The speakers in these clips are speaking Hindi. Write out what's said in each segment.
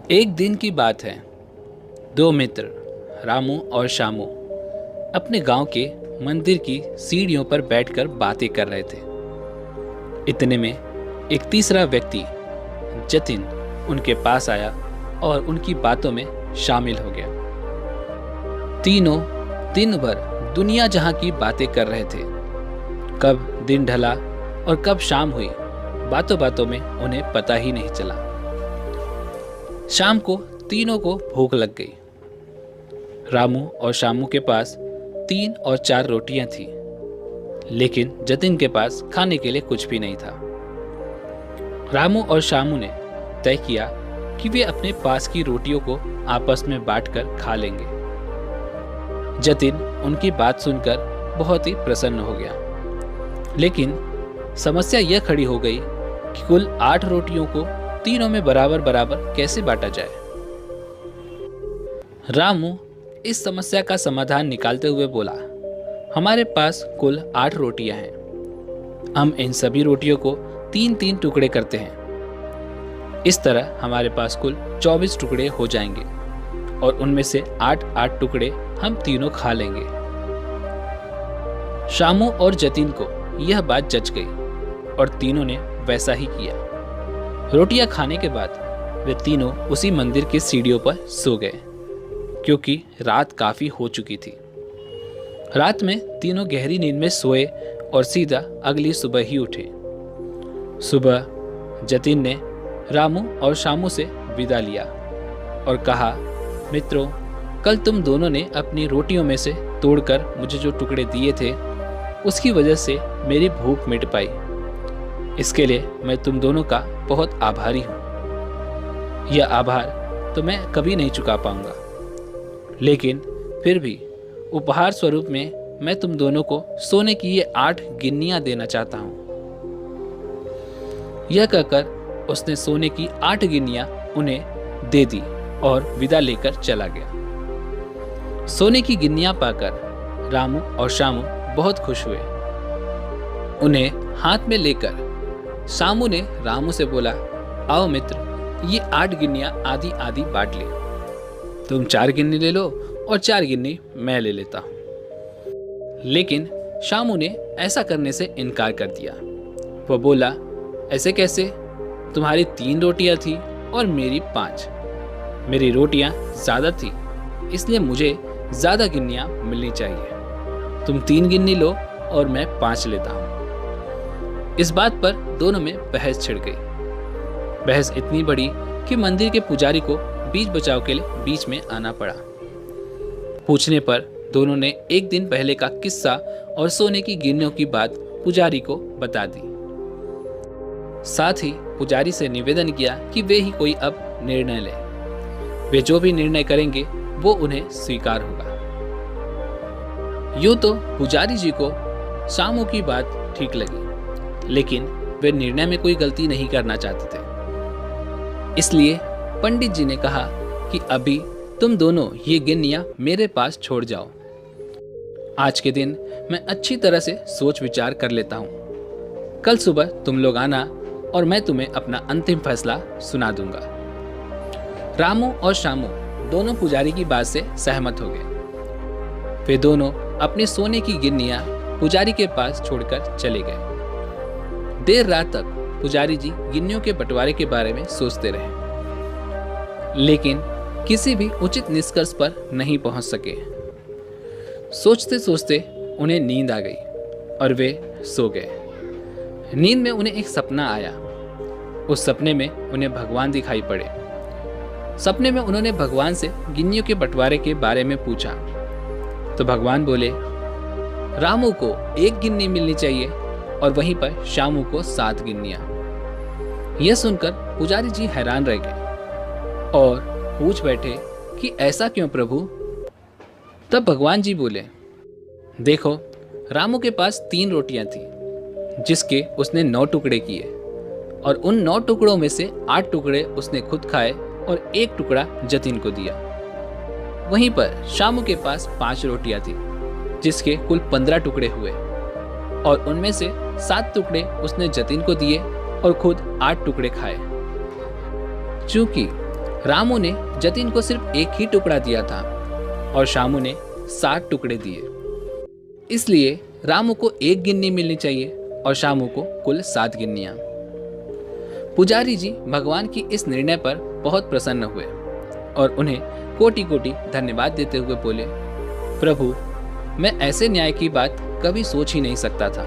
एक दिन की बात है। दो मित्र रामू और शामू अपने गांव के मंदिर की सीढ़ियों पर बैठकर बातें कर रहे थे। इतने में एक तीसरा व्यक्ति जतिन उनके पास आया और उनकी बातों में शामिल हो गया। तीनों दिन भर दुनिया जहां की बातें कर रहे थे। कब दिन ढला और कब शाम हुई, बातों बातों में उन्हें पता ही नहीं चला। शाम को तीनों को भूख लग गई। रामू और शामू के पास 3 और 4 रोटियां थी, लेकिन जतिन के पास खाने के लिए कुछ भी नहीं था। रामू और शामू ने तय किया कि वे अपने पास की रोटियों को आपस में बांटकर खा लेंगे। जतिन उनकी बात सुनकर बहुत ही प्रसन्न हो गया, लेकिन समस्या यह खड़ी हो गई कि कुल 8 रोटियों को तीनों में बराबर बराबर कैसे बांटा जाए। रामू इस समस्या का समाधान निकालते हुए बोला, हमारे पास कुल 8 रोटियां हैं। हम इन सभी रोटियों को 3-3 टुकड़े करते हैं। इस तरह हमारे पास कुल 24 टुकड़े हो जाएंगे और उनमें से 8-8 टुकड़े हम तीनों खा लेंगे। शामू और जतिन को यह बात जच गई और तीनों ने वैसा ही किया। रोटियां खाने के बाद वे तीनों उसी मंदिर की सीढ़ियों पर सो गए, क्योंकि रात काफी हो चुकी थी। रात में तीनों गहरी नींद में सोए और सीधा अगली सुबह ही उठे। सुबह जतिन ने रामू और शामू से विदा लिया और कहा, मित्रों, कल तुम दोनों ने अपनी रोटियों में से तोड़कर मुझे जो टुकड़े दिए थे, उसकी वजह से मेरी भूख मिट पाई। इसके लिए मैं तुम दोनों का बहुत आभारी हूँ। यह आभार तो मैं कभी नहीं चुका पाऊंगा, लेकिन फिर भी उपहार स्वरूप में मैं तुम दोनों को सोने की ये 8 गिन्नियां देना चाहता हूँ। यह कहकर उसने सोने की 8 गिन्नियां उन्हें दे दी और विदा लेकर चला गया। सोने की गिन्नियां पाकर रामू और शामू बहुत खुश हुए। उन्हें हाथ में लेकर शामू ने रामू से बोला, आओ मित्र, ये 8 गिन्नियां आधी आधी बांट ले। तुम 4 गिन्नी ले लो और 4 गिन्नी मैं ले लेता हूं। लेकिन शामू ने ऐसा करने से इनकार कर दिया। वह बोला, ऐसे कैसे? तुम्हारी 3 रोटियां थी और मेरी 5। मेरी रोटियां ज्यादा थी, इसलिए मुझे ज्यादा गिन्नियां मिलनी चाहिए। तुम 3 गिन्नी लो और मैं 5 लेता हूं। इस बात पर दोनों में बहस छिड़ गई। बहस इतनी बड़ी कि मंदिर के पुजारी को बीच बचाव के लिए बीच में आना पड़ा। पूछने पर दोनों ने एक दिन पहले का किस्सा और सोने की गिन्नियों की बात पुजारी को बता दी। साथ ही पुजारी से निवेदन किया कि वे ही कोई अब निर्णय ले। वे जो भी निर्णय करेंगे वो उन्हें स्वीकार होगा। यूं तो पुजारी जी को शामू की बात ठीक लगी, लेकिन वे निर्णय में कोई गलती नहीं करना चाहते थे। इसलिए पंडित जी ने कहा कि अभी तुम दोनों ये गिन्नियां मेरे पास छोड़ जाओ। आज के दिन मैं अच्छी तरह से सोच विचार कर लेता हूँ। कल सुबह तुम लोग आना और मैं तुम्हें अपना अंतिम फैसला सुना दूंगा। रामू और शामू दोनों पुजारी की बात से सहमत हो गए। वे दोनों अपनी सोने की गिन्नियां पुजारी के पास छोड़कर चले गए। देर रात तक पुजारी जी गिन्नियों के बंटवारे के बारे में सोचते रहे, लेकिन किसी भी उचित निष्कर्ष पर नहीं पहुंच सके। सोचते सोचते उन्हें नींद आ गई और वे सो गए। नींद में उन्हें एक सपना आया। उस सपने में उन्हें भगवान दिखाई पड़े। सपने में उन्होंने भगवान से गिन्नियों के बंटवारे के बारे में पूछा, तो भगवान बोले, रामू को 1 गिन्नी मिलनी चाहिए और वहीं पर शामू को 7 गिन्नियां। यह सुनकर पुजारी जी हैरान रह गए और पूछ बैठे कि ऐसा क्यों प्रभु? तब भगवान जी बोले, देखो, रामू के पास 3 रोटियां थी, जिसके उसने 9 टुकड़े किए और उन 9 टुकड़ों में से 8 टुकड़े उसने खुद खाए और 1 टुकड़ा जतिन को दिया। वहीं पर शामू के पास 5 रोटियां थी, जिसके कुल 15 टुकड़े हुए और उनमें से 7 टुकड़े उसने जतिन को दिए और खुद 8 टुकड़े खाए। चूंकि रामू ने जतिन को सिर्फ एक ही टुकड़ा दिया था और शामू ने 7 टुकड़े दिए। इसलिए रामू को 1 गिन्नी मिलनी चाहिए और शामू को कुल 7 गिन्नियां। पुजारी जी भगवान की इस निर्णय पर बहुत प्रसन्न हुए और उन्हें कोटि कोटि धन्यवाद देते हुए बोले, प्रभु, मैं ऐसे न्याय की बात कभी सोच ही नहीं सकता था।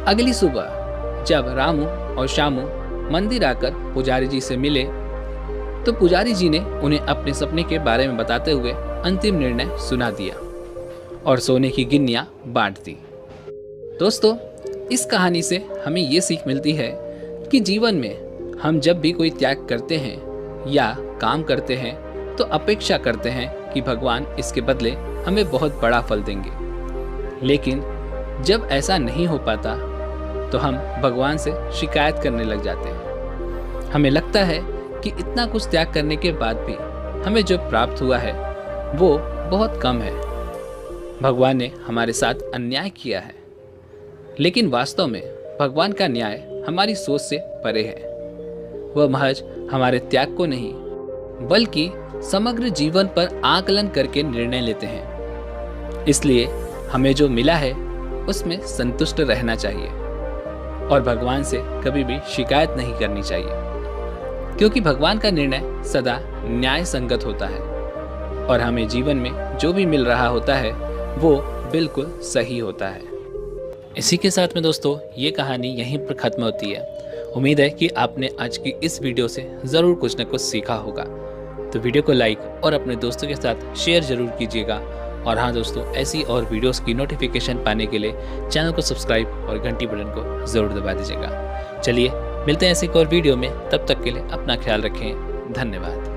अगली सुबह जब रामू और शामू मंदिर आकर पुजारी जी से मिले तो पुजारी जी ने उन्हें अपने सपने के बारे में बताते हुए अंतिम निर्णय सुना दिया और सोने की गिन्नियां बांट दी। दोस्तों, इस कहानी से हमें ये सीख मिलती है कि जीवन में हम जब भी कोई त्याग करते हैं या काम करते हैं तो अपेक्षा करते हैं कि भगवान इसके बदले हमें बहुत बड़ा फल देंगे। लेकिन जब ऐसा नहीं हो पाता तो हम भगवान से शिकायत करने लग जाते हैं। हमें लगता है कि इतना कुछ त्याग करने के बाद भी हमें जो प्राप्त हुआ है वो बहुत कम है। भगवान ने हमारे साथ अन्याय किया है। लेकिन वास्तव में भगवान का न्याय हमारी सोच से परे है। वह महज हमारे त्याग को नहीं बल्कि समग्र जीवन पर आकलन करके निर्णय लेते हैं। इसलिए हमें जो मिला है उसमें संतुष्ट रहना चाहिए और भगवान से कभी भी शिकायत नहीं करनी चाहिए, क्योंकि भगवान का निर्णय सदा न्याय संगत होता है और हमें जीवन में जो भी मिल रहा होता है वो बिल्कुल सही होता है। इसी के साथ में दोस्तों ये कहानी यहीं पर ख़त्म होती है। उम्मीद है कि आपने आज की इस वीडियो से ज़रूर कुछ न कुछ सीखा होगा। तो वीडियो को लाइक और अपने दोस्तों के साथ शेयर ज़रूर कीजिएगा। और हाँ दोस्तों, ऐसी और वीडियोस की नोटिफिकेशन पाने के लिए चैनल को सब्सक्राइब और घंटी बटन को ज़रूर दबा दीजिएगा। चलिए मिलते हैं ऐसी एक और वीडियो में, तब तक के लिए अपना ख्याल रखें। धन्यवाद।